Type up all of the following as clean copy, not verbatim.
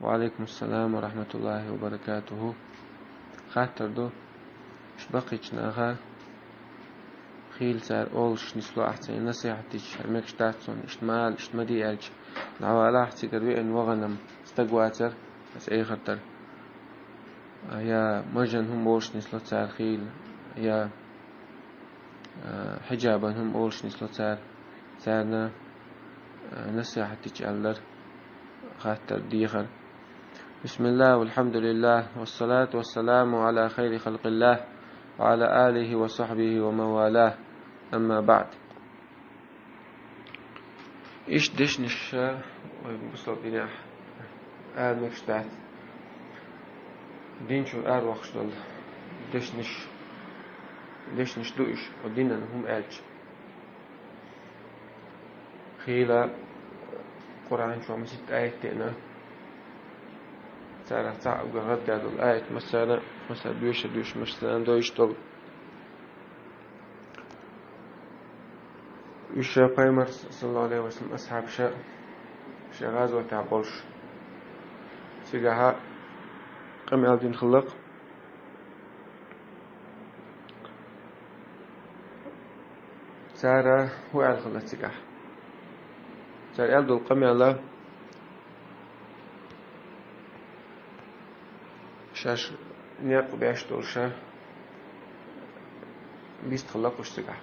وعليكم السلام ورحمة الله وبركاته. خاطر دو اش بقيتش ناغا خيل سار اولش نسلو احسن نصيحة تيش ميكش تاتسون اشتمال اشتمدي الج العوالا احسي قروي ان وغنم استقواتر بس اي خطر يا مجن هم اولش نسلو سار خيل يا حجابا هم اولش نسلو سار سارنا نصيحة تيش ألر خاطر ديخر. بسم الله والحمد لله والصلاة والسلام على خير خلق الله وعلى آله وصحبه ومن والاه. أما بعد إيش دشنش ويبصل بناح مكشتات دينشو وخشل دشنش دوش ودينا هم خيلا قرآن شو مسيت آية تينا سارة تعب غرد هذا الآية مثلا دوش مثلا دوش طب وش قيمر صلى الله عليه وسلم أصحاب شاء غازوة تعبولش سيجاها قم الدين خلق سارة هو على خلق سيجاه سارة يلدو القم الله شاش نيق بيش دولشا بيست خلقوش سيجاه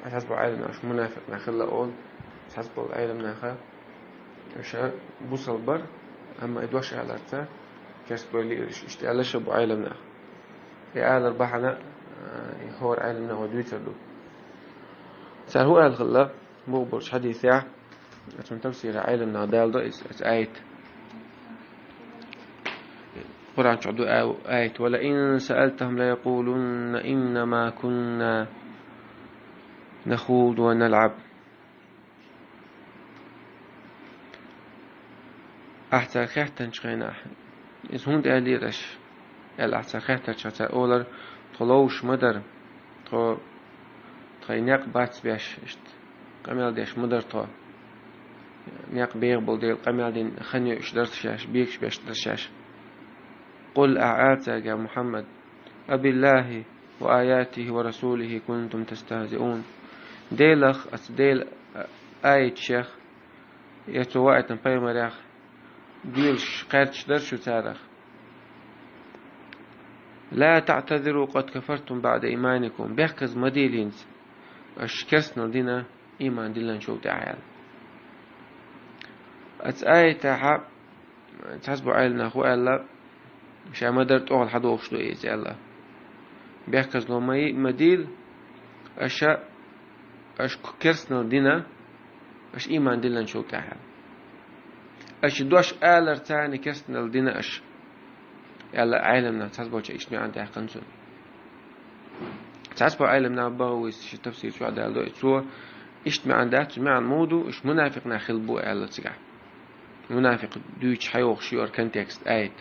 حسب عالم مش منافق ناخذ لأول حسب العالم ناخذ عشان بوصل بر أما إدواش على أرتا كسب لي اشتعلش أبو عالم ناخذ في آل أربعنا هو عالمنا ودويتر له صار هو آل خلا مو برش حديث يا عشان تفسير عالمنا دال رئيس آية قرآن شعدو آية ولئن سألتهم لا يقولون إنما كنا نخوض ونلعب أحسن خيرتن شخينا إذ هند أليرش الأحسن خيرتن شخصا أولر طلوش مدر نيق باتس بيش قميل ديش مدر طو نيق بيغبل ديل قميل دين خنيو إش درسشاش بيكش بيش درسشاش قل أعاتك يا محمد أبي الله وآياته ورسوله كنتم تستهزئون ديلخ ديل آية شيخ يتوائتن بيمريخ ديلش قيرتش درشو تاريخ لا تعتذروا قد كفرتم بعد إيمانكم بيحكز مديلينز أشكسنا دينا إيمان ديلان شو تعال آية تاحا تحسبوا عيلنا أخو ألا مش عمدرت أغل حدوش دو إيزي ألا بيحكز لو مديل أش كرسنا دينا أش إيمان دلنا شو تعال أش دوش آلر تاني كرسنا دينا أش يلا عالمنا تحسبوا شيء إيش عندها قنصل تحسبوا عالمنا باويس شو تفسير شو عدا لو إتسوا إيش عندها تسمع مودو إيش منافق ناخل بو آلر تسقع منافق دويش حيوخ شيور كونتكست آيت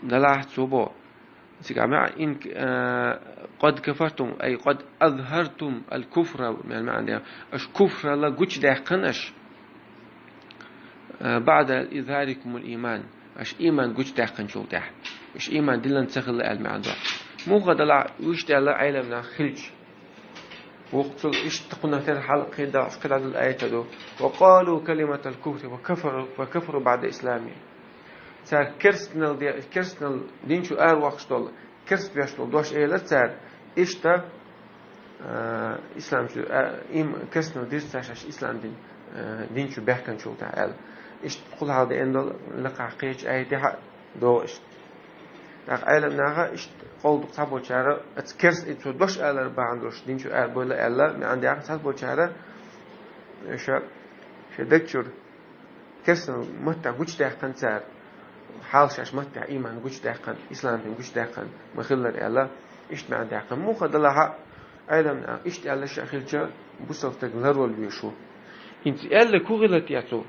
دلاحت سوبو مع إن قد كفرتم أي قد أظهرتم الكفر يعني ما عندها أش كفر لا جوش ده قنش بعد إظهاركم الإيمان أش إيمان جوش ده قنشوا ده أش إيمان دلنا تسخل المعنى مو قد لا وش ده لا علمنا خلج وقت إيش تقولنا ترى حلقة ده قد عدد الآية ده وقالوا كلمة الكفر وكفروا بعد إسلامه صار كرسنال دين شو وقت دول كرس بيشتغل دوش لا صار إيش تا إسلام شو كرسنال دين تاش إسلام دين شو بيحكن شو تعال إيش تقول هذا إن لقى قيج أي ده دو إيش تعال ناها إيش قول بتصابو شارع كرس إتو دوش أربعة عندوش دين شو بولا ألا من عندي عقد تصابو شارع إيش دكتور كرسنال متى وش ده كان صار حال شاش متى إيمان وش داقن إسلام وش داقن مخلر الله إيش مع داقن مو خد الله أيضا إيش الله شاخيل جا بوصل تغلر والبيشو إنت الله كوغلت ياتو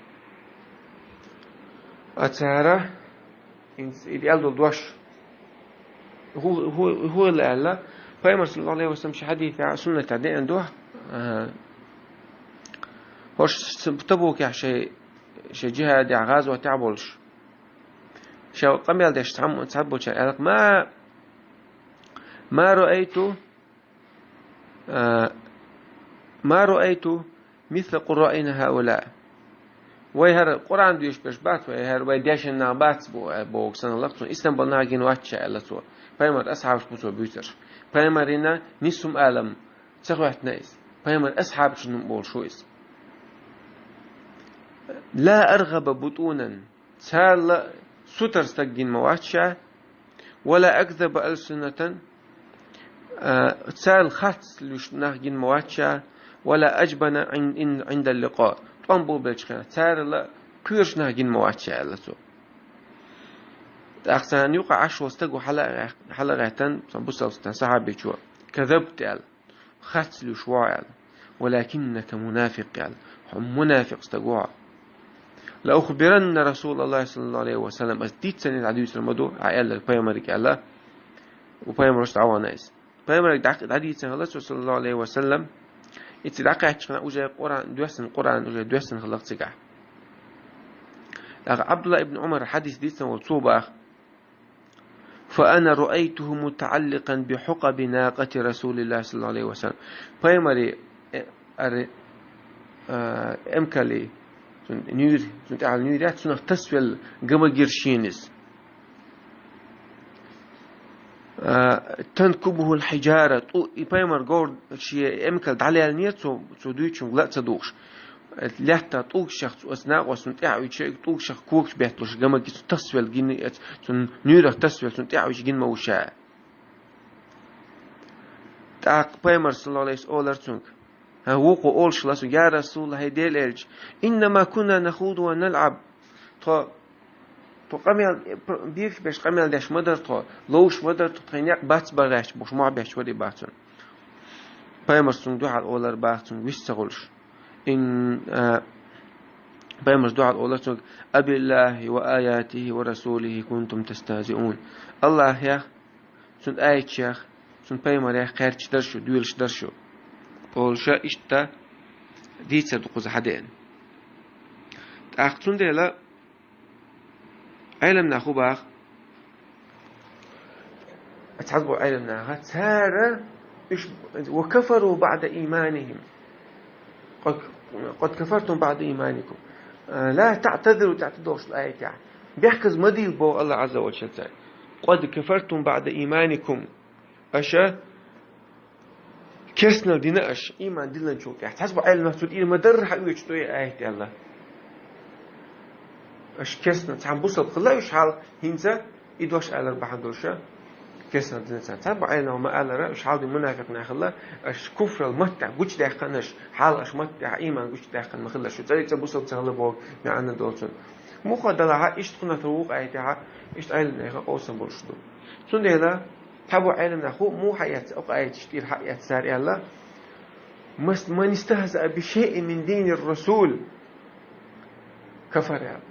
أتسارة إنت إدي الله دوش هو الله فيما صلى الله عليه وسلم شي حديث سنة تعدين دوه هوش تبوك يا شيء جهاد غزوة تعبولش شو قميل داش تعبول شيء ما رأيت ما رأيت مثل قرائنا هؤلاء ويهر القرآن ديش بشبات ويهر ويديش النابات بو سنة لقطون إستنبول ناقين واتشا إلا سوا فيمر أصحاب بوتو بيوتر فيمرنا نسم آلم تخوات نايس فيمر أصحاب شنو بول شويس لا أرغب بطونا تال ستر ستقين مواتشا ولا أكذب ألسنة تال خاتس لش ناقين مواتشا ولا أجبن عند اللقاء طنبو بلشخنا تال لا كيرش ناقين مواتشا إلا سوا أحسن يوقع عشو استقوا حلقة بصل صحابي شو كذبت قال خاتس لشوا ولكنك منافق قال هم منافق استقوا لأخبرن رسول الله صلى الله عليه وسلم أزديت سنة العديد سلمدو عيال البيامريك الله وبيامرش دعوة ناس بيامريك دعك العديد سنة الله صلى الله عليه وسلم يتدعك عشان أوجه القرآن قرآن أوجه دوسن خلق سجع عبد الله ابن عمر حديث ديسن والصوبة فأنا رأيته متعلقا بحقب ناقة رسول الله صلى الله عليه وسلم بيامري أمكالي نير على نيرات سنة تسويل جمع جرشينس تنكبه الحجارة بيمر جورد شيء أمكال على النير سو دويتشون لا تصدقش لحتى طوق شخص أثناء وسنتع ويشيء طوق شخص كوكس بيحتلش جمع جرش تسويل جين سن نير تسويل سنتع ويش جين موشاء تعق بيمر صلى الله عليه وسلم هوقو أولش لاسو يا رسول الله هيديل إلج إنما كنا نخوض ونلعب تو قميل بيش بيش قميل داش مدر تو لوش مدر تو تخينيق باتس بغاش بوش ما بيش ودي باتون بايمرسون دوحة الأولر باتون ويش تغلش إن بايمرس دوحة الأولر أبي الله وآياته ورسوله كنتم تستهزئون الله يا سن آية شيخ سن بايمر يا خيرش درشو دويلش درشو أولشا إشتا ديتسر دقوز حدين تأخذون ديلا علمنا أخو باخ أتحضبوا علمنا تارة وكفروا بعد إيمانهم قد كفرتم بعد إيمانكم لا تعتذروش الآية يعني بيحكز مديل بو الله عز وجل قد كفرتم بعد إيمانكم أشا كسنا ديناش إيمان دلنا نشوف يعني تحسبوا علم مسؤول إيه مدر حقيقة شتوية آية الله أش كسنا تعم بوصل خلا إيش حال هنزا إدوش على البحندوشة كسنا دلنا تحسبوا علم وما على رأي إيش حال المنافق نخلا أش كفر المتع قوش داخنش حال أش متع إيمان قوش داخن مخلا شو ترى تبوصل تغلب بوق معنا دولتون مقدرها إيش تكون تروق آيتها إيش علم نخلا أوسم برشدو سون ده تابو علم نخو مو حياة أقاية تشتير حياة ساري الله من استهزأ بشيء من دين الرسول كفر يعني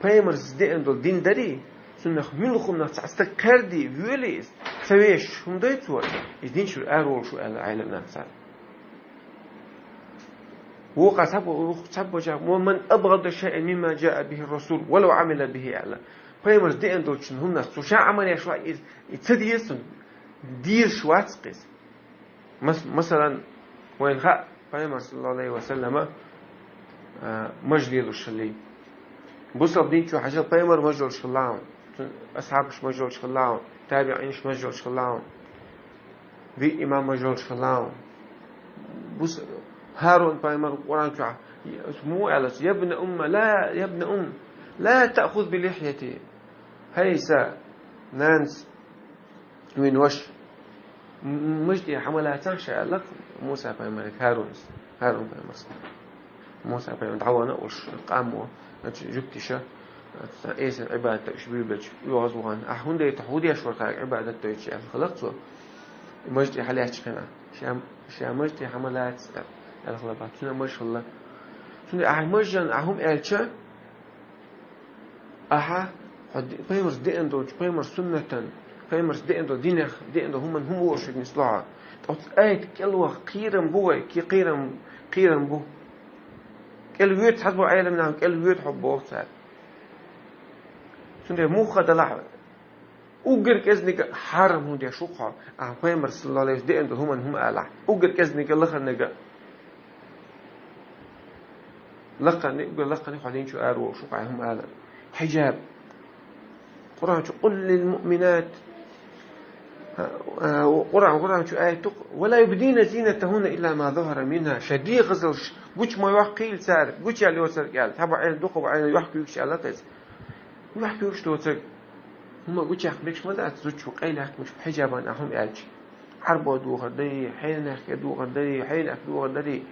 بايمرز دين دول دين داري سنخ من لخم نفس استكردي فيوليس سويش هم دايتوا الدين شو أرول شو علم نفسه وقع سبوا جاء ومن أبغض شيء مما جاء به الرسول ولو عمل به على بايمرز دين دول شن هم نفس وشاء عمل يا شو يتسديسون دير شواتسقس مثلا وين خاء بايمر صلى الله عليه وسلم مجليل الشلي بوصل دين شو حاجة بايمر مجلول شلاون أصحابش مجلول شلاون تابعينش مجلول شلاون في إمام مجلول شلاون بوصل هارون بايمر القرآن شو اسمه ألس يا ابن أم لا يا ابن أم لا تأخذ بلحيتي هيسا نانس وين وش مجدي حملاتان شاء لك موسى بايمر هارون بايمر موسى بايمر دعوانا وش قاموا جبتشا إيش عبادة شبيه بلش يوازوان أحون ده تحودي أشوار عبادة تويتش خلقته مجدي حليات شكنا شام مجدي حملات الخلبات شنو ما شاء الله شنو مجن أهم إلشة بايمر دين دول بايمر سنة بايمر دين دول دين دول هم وش نسلعه أو آية كلوه قيرم بوه كي قيرم بو كل ويت حسبوا عالمنا كل ويت حبوا صار سنده موخة دلع أوجر كذنك حرم هو ده شوقها عفوا رسول الله عليه وسلم ده هم أعلى أوجر كذنك الله خنجا لقني خلين شو أرو شو قاعهم أعلى حجاب قرآن شو قل للمؤمنات قرآن شو آية ولا يبدين زينتهن إلا ما ظهر منها شديد غزل قوش ما يحكي سار قوش اللي وصل قال تبع عين دقوا بعين يحكي وش على قيس يحكي وش توصل هم قوش يحكيش ماذا أتزوج شو قيل يحكي مش حجابا أهم ألج عربو دو غدري حين يحكي دو غدري حين يحكي دو غدري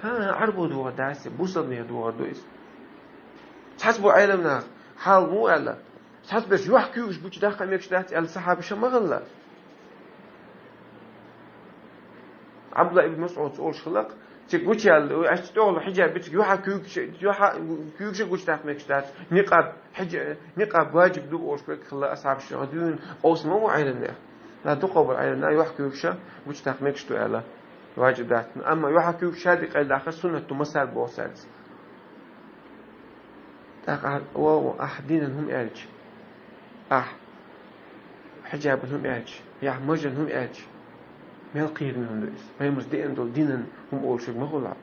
ها عربو دو غداس بوصل ميه دو غدويس حسبوا علمنا حال مو ألا حسب بس يحكي وش بوش داخل ميكش دات الصحابة شمغلا عبد الله ابن مسعود تقول خلق تقولش أشتغل حجاب بتك يوحى قلت تحمل كشتات نقاب واجب دو أوش بك خلا أصحاب الشهادين أوس ما عيننا لا تقبل عيننا يوحى كوكشة قلت تحمل كشتو على واجب ذات أما يوحى كوكشة دي قيل آخر سنة مسار بوسات تقع وأحدين هم أرج حجابهم أرج يحمجهم أرج مال قير منهم دويس ما يمزدين دول دينا هم أول شيء ما غلا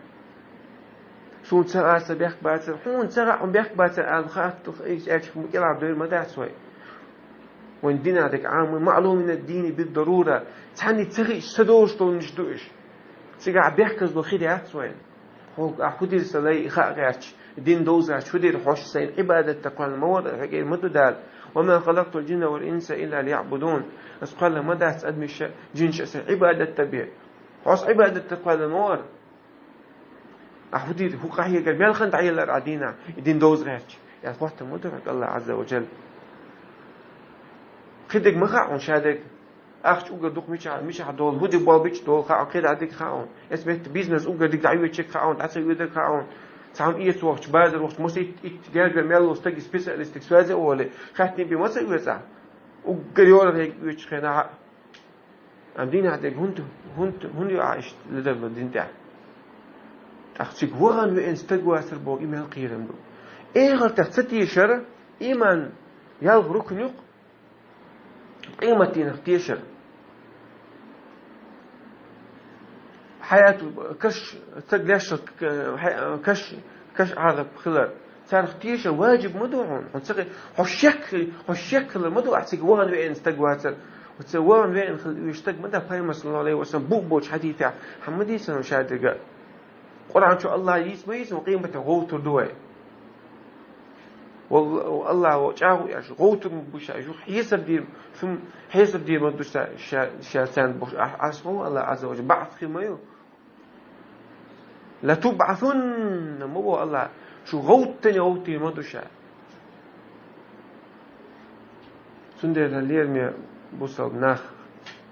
شون ترى سبيخ باتر حون ترى عم بيخ باتر الخاط إيش أشوف يلعب دور ما ده سوي وين دين هذاك عام معلوم من الدين بالضرورة تعني تري سدوش دول نجدوش تيجي بيحكز بالخير سوي هو أحودي سلاي خارج الدين دوزع شودي الحوش سين عبادة تقوى الموضع حكي متدال وما خلقت الجن والإنس إلا ليعبدون بس قال ما دعت أدمي جن شأس عبادة تبيع حوش عبادة تقوى الموضع أحودي هو قاعد يقول بيال خنت عيال العدينا الدين دوزع يعني وقت مدرك الله عز وجل خدك مخاعون شادك أخش أوجا دوق مش عدول هودي بالبيش دول خاون كده عدك خاون اسمه بيزنس أوجا ديك دعوة تشيك خاون تعصي يدك خاون سام إيه وقت بعد الوقت مستي تجارب المال وستجي سبيشاليست سوازي أولي خاتني بمصر يوزع وقريورة هيك ويش خناع أم دين عدك هند عايش لدرجة الدين تاع أخشك وغن وإنستجوا سربوا إيمان قيرم دو إيه غلط تحتي شر إيمان يالغرق نيق قيمتي نختيشر حياته كش تجلش كش عرب خلال صار اختيشر واجب مدوعون هنسقي هالشكل المدوع أحسق وان وين استجواتر وتسوان وين خل يشتق مدى فاهم صلى الله عليه وسلم بوش حديثه حمدي سنة شادق قرآن شو الله يسمى قيمته غوت دوي والله وجاهو يعش غوت بوش يشوف حسب دير ما دوش شاسان بوش اسمه الله عز وجل بعث خيمه لا تبعثن مو الله شو غوتي ما دوش سندر الليل مي بوصل ناخ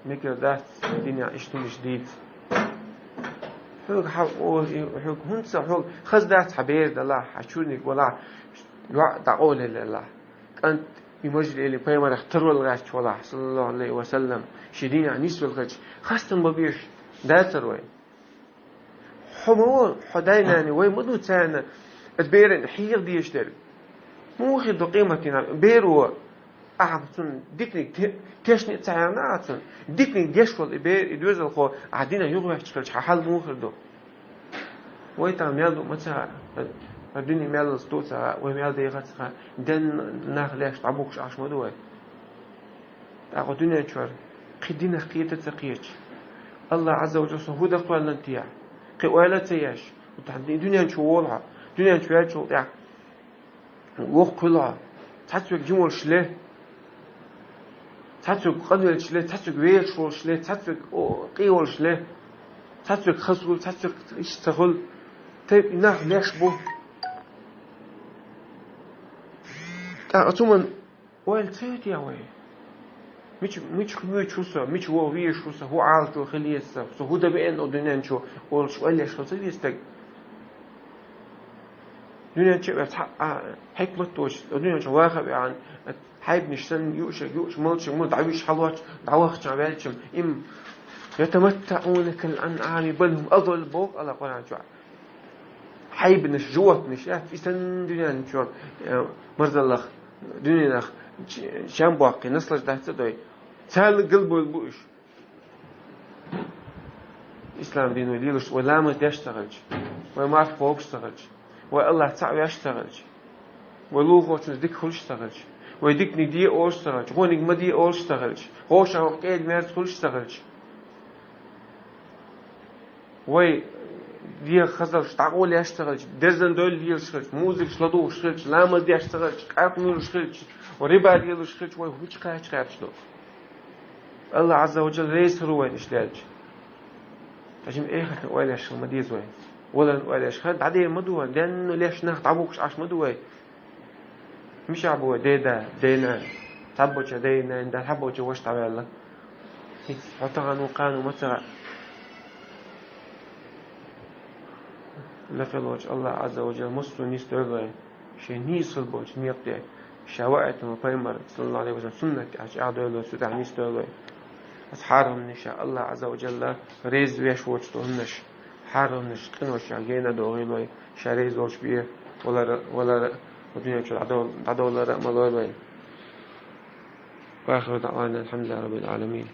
ميكر دات الدنيا اشتم جديد حوق هنسا حوق خز دات حبير الله حشونك ولا دعوه لله أنت يمجد إلي بيما اختروا الغاش والله صلى الله عليه وسلم شدين عن نسو الغاش خاصة ببيش داتر وين حمو حدايناني وين مدو تانا البيرن حير دي يشتري مو خير دو قيمتنا بيرو أعبتون ديكني تيشني تايرناتون ديكني ديشول إبير إدوز الخو عدينا يغوح تشكلش حال مو خير دو ويتام يالدو متى الدنيا مال ستوسا ومال ديغتها دن ناخلاش تعبوكش عش مدوي أقول الدنيا شوار قدينا قيادة تقيش الله عز وجل هو ده قال لنتيا قوالة تياش وتحدي الدنيا نشوولها الدنيا نشوال شو يعني وق كلها تحسك جمل شله تحسك قدر شله تحسك وير شو شله تحسك قيول شله تحسك خسول تحسك يشتغل طيب ناخلاش بو أتومن والتيت يا وي مش خميت شوسا مش هو ويش شوسا هو عارف خليسا هو ده بين أدنان شو والش ولا شو تيستك دنيا شيء حكمة توش دنيا شو واخب عن حيب نشتن يوش ملش مل دعويش حلوات دعوة شعبالشم يتمتعون كالأنعام بل هم أضل بوق على قرآن شو حيب نش جوت نش في سن دنيا نشون مرزلخ دنيا نخ شام باقي نسلج تحت دوي تعال قلب البوش إسلام دين وليلش ولا ما يشتغلش وما عرف فوق يشتغلش والله تعب يشتغلش ولوه وش نديك خل يشتغلش ويديك ندي أول يشتغلش هو نجم دي أول يشتغلش هوش عم قاعد مارس خل يشتغلش وي دي خزر تعقول يشتغلش درزن دول دي يشتغلش موزيك شلادو يشتغلش لامل دي يشتغلش قارب نور يشتغلش وربا دي يشتغلش وي هوش كاش كاش دو الله عز وجل رئيس روين إشلالش تجمع إيه خد ولاش مديز وين ولا ولاش خد عادي مدوه لأنه ليش نه تعبوكش عش مدوه مش عبوه دينا تعبوش دينا إن ده تعبوش وش تعمل الله حطها نوقان ومسرع لفظ وجه الله عز وجل مصر نيستوي شيء نيسل بوش نيقطع شوائط وبيمر صلى الله عليه وسلم سنة عش أعدل وسودع نيستوي أصحارهم نشاء الله عز وجل ريز ويش وجتهنش حارهم نش قنوش عجينا دوغيلوي شاريز وش بيه ولا ودنيا شو عدول لا رأم الله وآخر دعوانا الحمد لله رب العالمين.